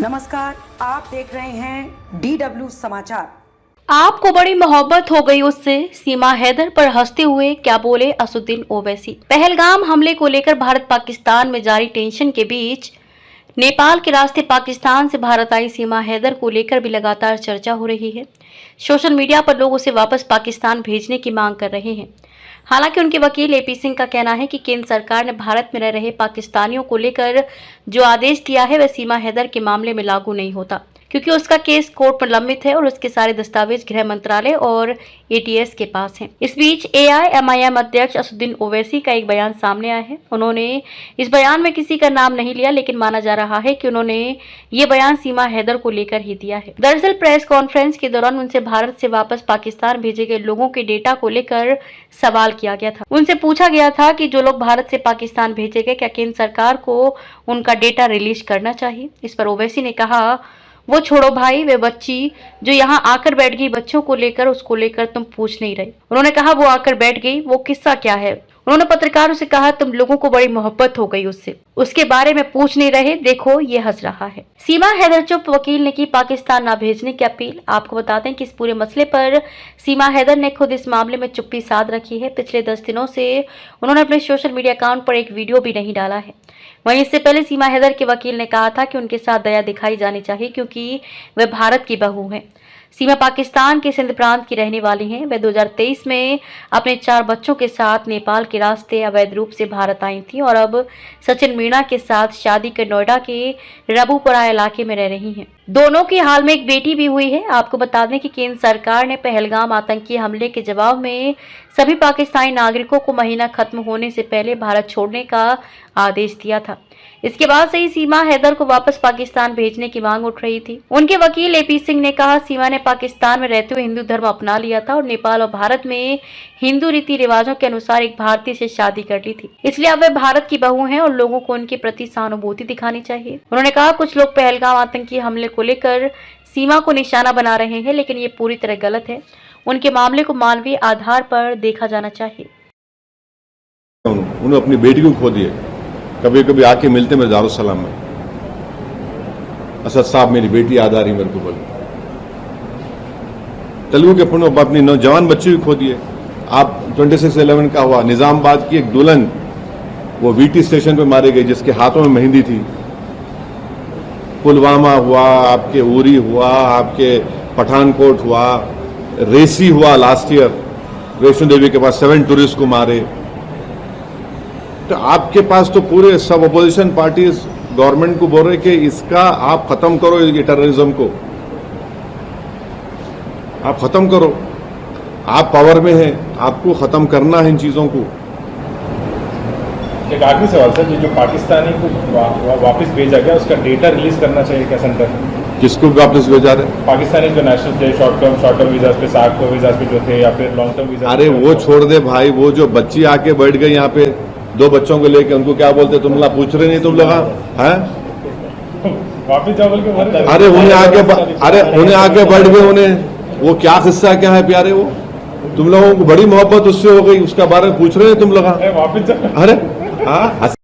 नमस्कार, आप देख रहे हैं DW समाचार। आपको बड़ी मोहब्बत हो गई उससे, सीमा हैदर पर हंसते हुए क्या बोले असदुद्दीन ओवैसी। पहलगाम हमले को लेकर भारत पाकिस्तान में जारी टेंशन के बीच नेपाल के रास्ते पाकिस्तान से भारत आई सीमा हैदर को लेकर भी लगातार चर्चा हो रही है। सोशल मीडिया पर लोग उसे वापस पाकिस्तान भेजने की मांग कर रहे हैं। हालांकि उनके वकील AP सिंह का कहना है कि केंद्र सरकार ने भारत में रह रहे पाकिस्तानियों को लेकर जो आदेश दिया है वह सीमा हैदर के मामले में लागू नहीं होता, क्योंकि उसका केस कोर्ट में लंबित है और उसके सारे दस्तावेज गृह मंत्रालय और ATS के पास हैं। इस बीच AIMIM अध्यक्ष असदुद्दीन ओवैसी का एक बयान सामने आया है। उन्होंने इस बयान में किसी का नाम नहीं लिया, लेकिन माना जा रहा है कि उन्होंने ये बयान सीमा हैदर को लेकर ही दिया है। दरअसल प्रेस कॉन्फ्रेंस के दौरान उनसे भारत से वापस पाकिस्तान भेजे गए लोगों के डेटा को लेकर सवाल किया गया था। उनसे पूछा गया था कि जो लोग भारत से पाकिस्तान भेजे गए, क्या केंद्र सरकार को उनका डेटा रिलीज करना चाहिए। इस पर ओवैसी ने कहा, वो छोड़ो भाई, वे बच्ची जो यहाँ आकर बैठ गई, बच्चों को लेकर उसको लेकर तुम पूछ नहीं रहे। उन्होंने कहा वो आकर बैठ गई, वो किस्सा क्या है। उन्होंने पत्रकारों से कहा तुम लोगों को बड़ी मोहब्बत हो गई उससे, उसके बारे में पूछ नहीं रहे, देखो ये हंस रहा है। सीमा हैदर चुप, वकील ने की पाकिस्तान न भेजने की अपील। आपको बता दें कि इस पूरे मसले पर सीमा हैदर ने खुद इस मामले में चुप्पी साध रखी है। पिछले 10 दिनों से उन्होंने अपने सोशल मीडिया अकाउंट पर एक वीडियो भी नहीं डाला है। वहीं इससे पहले सीमा हैदर के वकील ने कहा था कि उनके साथ दया दिखाई जानी चाहिए, क्योंकि वे भारत की बहू हैं। सीमा पाकिस्तान के सिंध प्रांत की रहने वाली हैं। वे 2023 में अपने 4 बच्चों के साथ नेपाल के रास्ते अवैध रूप से भारत आई थी और अब सचिन मीणा के साथ शादी कर नोएडा के रबुपुरा इलाके में रह रही हैं। दोनों की हाल में एक बेटी भी हुई है। आपको बता दें कि केंद्र सरकार ने पहलगाम आतंकी हमले के जवाब में सभी पाकिस्तानी नागरिकों को महीना खत्म होने से पहले भारत छोड़ने का आदेश दिया था। इसके बाद से ही सीमा हैदर को वापस पाकिस्तान भेजने की मांग उठ रही थी। उनके वकील AP सिंह ने कहा, सीमा ने पाकिस्तान में रहते हुए हिंदू धर्म अपना लिया था और नेपाल और भारत में हिंदू रीति रिवाजों के अनुसार एक भारतीय से शादी कर ली थी, इसलिए अब वे भारत की बहू हैं और लोगों को उनके प्रति सहानुभूति दिखानी चाहिए। उन्होंने कहा, कुछ लोग पहलगाम आतंकी हमले को लेकर सीमा को निशाना बना रहे हैं, लेकिन ये पूरी तरह गलत है। उनके मामले को मानवीय आधार पर देखा जाना चाहिए। उन्होंने अपनी बेटी को खो दिए, कभी कभी आके मिलते मेरे दारुसलाम में, असद साहब मेरी बेटी याद आ रही मेरे को, बोले तेलुगु के फोन में अपनी नौजवान बच्ची भी खो दिए। आप 26/11 का हुआ, निजामाबाद की एक दुल्हन वो VT स्टेशन पे मारे गई जिसके हाथों में मेहंदी थी। पुलवामा हुआ, आपके उरी हुआ, आपके पठानकोट हुआ, रेसी हुआ लास्ट ईयर, वैष्णो देवी के पास 7 टूरिस्ट को मारे। तो आपके पास तो पूरे सब अपोजिशन पार्टीज गवर्नमेंट को बोल रहे कि इसका आप खत्म करो, ये टेररिज्म को आप खत्म करो। आप पावर में हैं, आपको खत्म करना है इन चीजों को। एक आखिरी सवाल सर, ये जो पाकिस्तानी को वापस भेजा गया उसका डेटा रिलीज करना चाहिए क्या सेंटर? किसको वापस भेजा रहे? पाकिस्तानी जो नेशनल थे, शॉर्ट टर्म वीजा पे, सार्को वीजा पे जो थे, या फिर लॉन्ग टर्म वीजा। अरे वो छोड़ दे भाई, वो जो बच्ची आके बैठ गई यहाँ पे 2 बच्चों को लेके, उनको क्या बोलते तुम लोग पूछ रहे नहीं, तुम लोग हैं वापिस जाओ बोल के। अरे उन्हें आके बैठ गए, उन्हें वो क्या किस्सा क्या है प्यारे, वो तुम लोगों को बड़ी मोहब्बत उससे हो गई, उसका बारे में पूछ रहे हैं तुम लोग। वापिस जाओ। अरे हाँ।